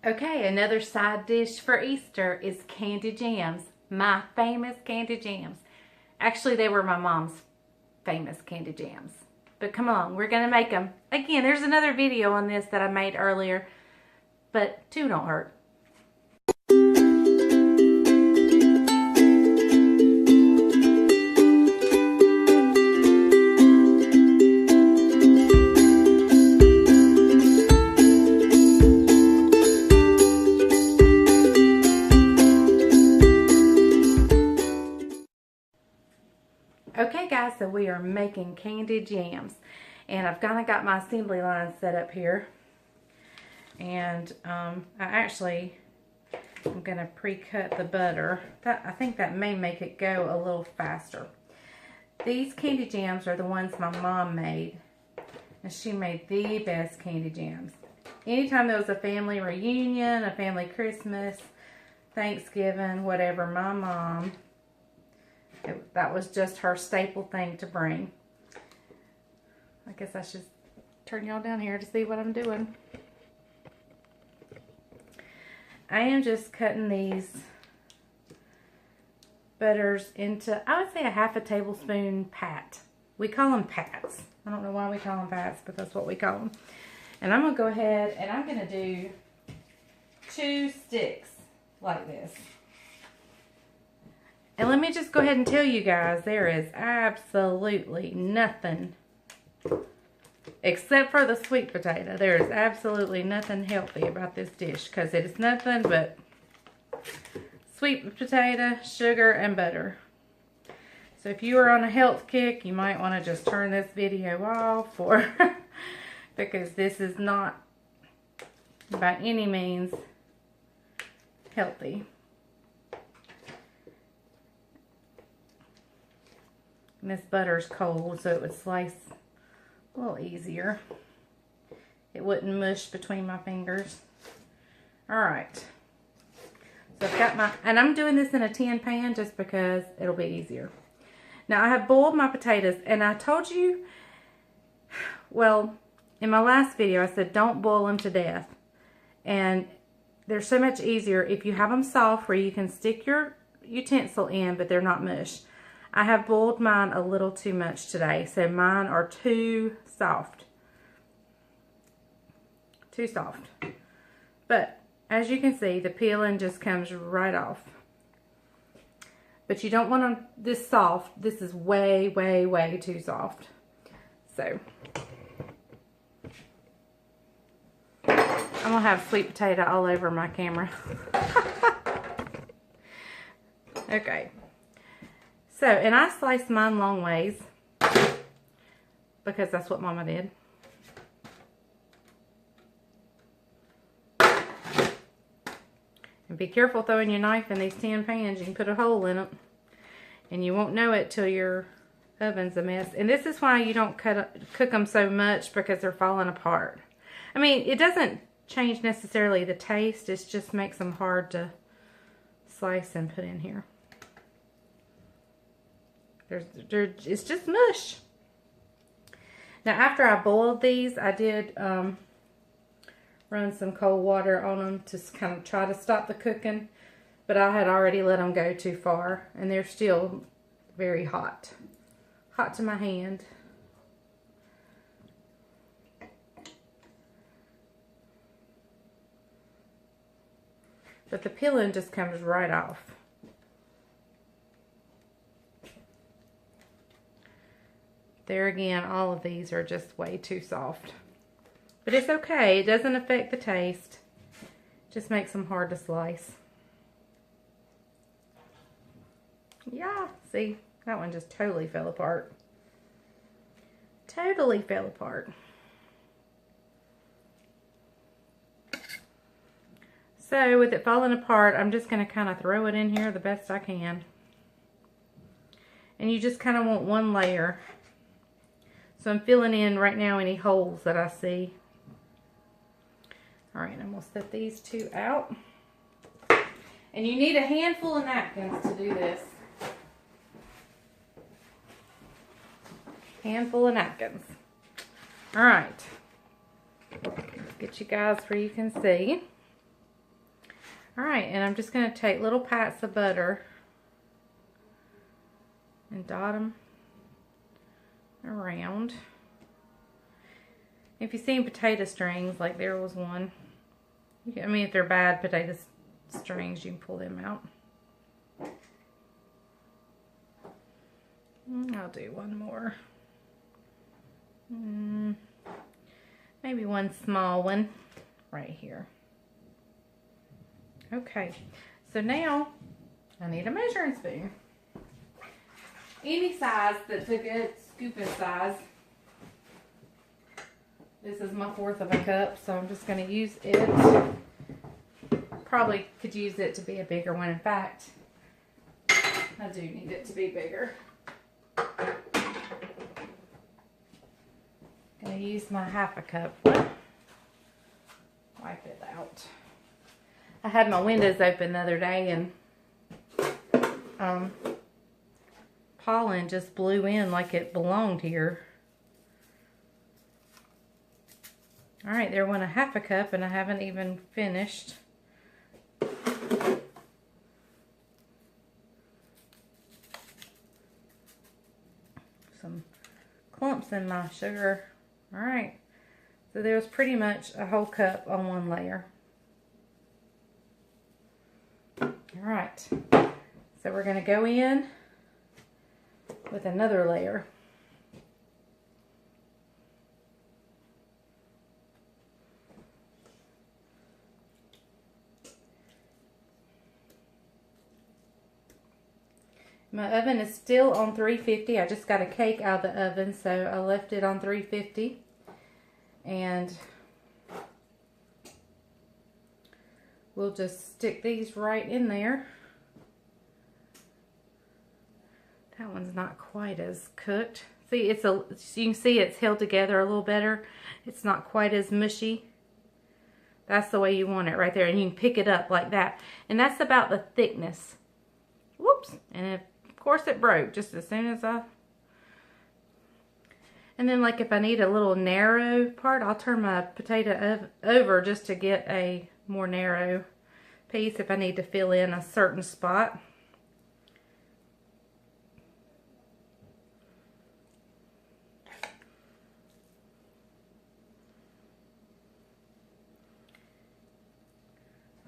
Okay, another side dish for Easter is candied yams. My famous candied yams. Actually, they were my mom's famous candied yams. But come on, we're going to make them. Again, there's another video on this that I made earlier, but two don't hurt. Okay guys, so we are making candied yams, and I've kind of got my assembly line set up here, and I'm going to pre-cut the butter. I think that may make it go a little faster. These candied yams are the ones my mom made, and she made the best candied yams. Anytime there was a family reunion, a family Christmas, Thanksgiving, whatever, my mom, that was just her staple thing to bring. I guess I should turn y'all down here to see what I'm doing. I am just cutting these butters into, I would say, a half a tablespoon pat. We call them pats. I don't know why we call them pats, but that's what we call them. And I'm going to go ahead and I'm going to do 2 sticks like this. And let me just go ahead and tell you guys, there is absolutely nothing, except for the sweet potato, there is absolutely nothing healthy about this dish, because it is nothing but sweet potato, sugar, and butter. So if you are on a health kick, you might want to just turn this video off, or because this is not by any means healthy. And this butter's cold, so it would slice a little easier. It wouldn't mush between my fingers. Alright. So I've got my, and I'm doing this in a tin pan just because it'll be easier. Now I have boiled my potatoes, and I told you, well, in my last video I said don't boil them to death. And they're so much easier if you have them soft where you can stick your utensil in, but they're not mush. I have boiled mine a little too much today, so mine are too soft. Too soft. But as you can see, the peeling just comes right off. But you don't want them this soft. This is way, way, way too soft. So I'm going to have sweet potato all over my camera. Okay. So, and I sliced mine long ways because that's what Mama did. And be careful throwing your knife in these tin pans. You can put a hole in it, and you won't know it till your oven's a mess. And this is why you don't cook them so much, because they're falling apart. I mean, it doesn't change necessarily the taste. It just makes them hard to slice and put in here. It's just mush. Now, after I boiled these, I did run some cold water on them to kind of try to stop the cooking, but I had already let them go too far, and they're still very hot. Hot to my hand. But the peeling just comes right off. There again, all of these are just way too soft. But it's okay. It doesn't affect the taste. It just makes them hard to slice. Yeah, see? That one just totally fell apart. Totally fell apart. So, with it falling apart, I'm just going to kind of throw it in here the best I can. And you just kind of want one layer. So I'm filling in right now any holes that I see. Alright, I'm going to set these two out. And you need a handful of napkins to do this. Handful of napkins. Alright. Get you guys where you can see. Alright, and I'm just going to take little pats of butter and dot them around. If you see potato strings, like there was one, I mean if they're bad potato strings, you can pull them out. I'll do one more. Maybe one small one right here. Okay, so now I need a measuring spoon. Any size that's a good scooping size. This is my 1/4 of a cup, so I'm just going to use it. Probably could use it to be a bigger one. In fact, I do need it to be bigger. Going to use my 1/2 cup one. Wipe it out. I had my windows open the other day and pollen just blew in like it belonged here. Alright, there went a 1/2 cup and I haven't even finished. Some clumps in my sugar. Alright, so there's pretty much a whole cup on one layer. Alright, so we're going to go in with another layer. My oven is still on 350. I just got a cake out of the oven, so I left it on 350. And we'll just stick these right in there. That one's not quite as cooked. See, you can see it's held together a little better. It's not quite as mushy. That's the way you want it right there. And you can pick it up like that. And that's about the thickness. Whoops. And of course it broke just as soon as I... And then like if I need a little narrow part, I'll turn my potato over just to get a more narrow piece if I need to fill in a certain spot.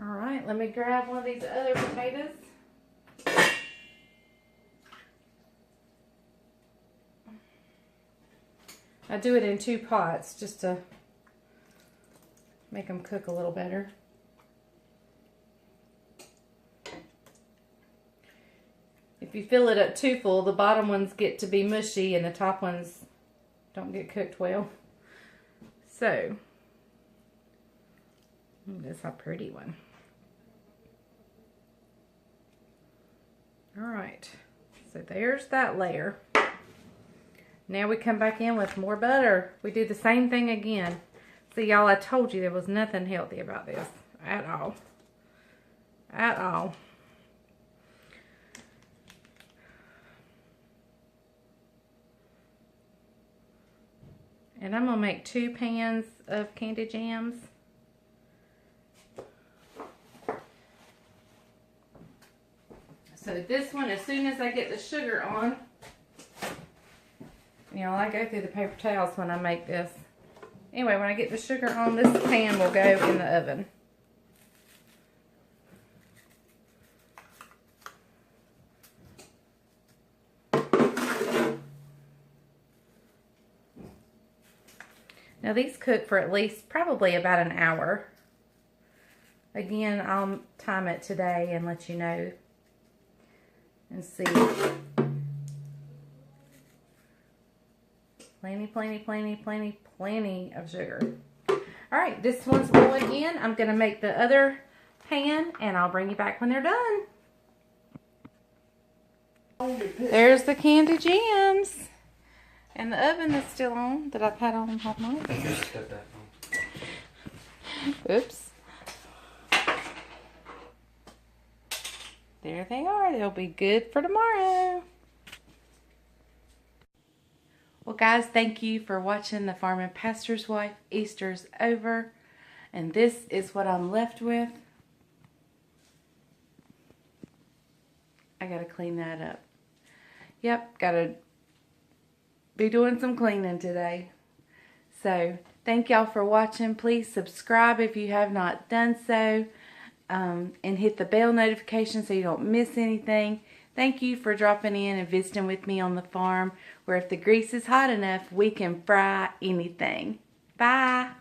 Alright, let me grab one of these other potatoes. I do it in 2 pots just to make them cook a little better. If you fill it up too full, the bottom ones get to be mushy and the top ones don't get cooked well. So, that's a pretty one. Alright, so there's that layer. Now we come back in with more butter. We do the same thing again. See, y'all, I told you there was nothing healthy about this at all. At all. And I'm going to make 2 pans of candied yams. So this one, as soon as I get the sugar on, you know, I go through the paper towels when I make this. Anyway, when I get the sugar on, this pan will go in the oven. Now these cook for at least probably about an hour. Again, I'll time it today and let you know and see. Plenty of sugar. Alright, this one's going in. I'm going to make the other pan and I'll bring you back when they're done. There's the candied yams. And the oven is still on that I've had on all night. Oops. There they are. They'll be good for tomorrow. Well, guys, thank you for watching The Farming Pastor's Wife. Easter's over. And this is what I'm left with. I gotta clean that up. Yep, gotta be doing some cleaning today. So, thank y'all for watching. Please subscribe if you have not done so. And hit the bell notification so you don't miss anything. Thank you for dropping in and visiting with me on the farm, where if the grease is hot enough, we can fry anything. Bye.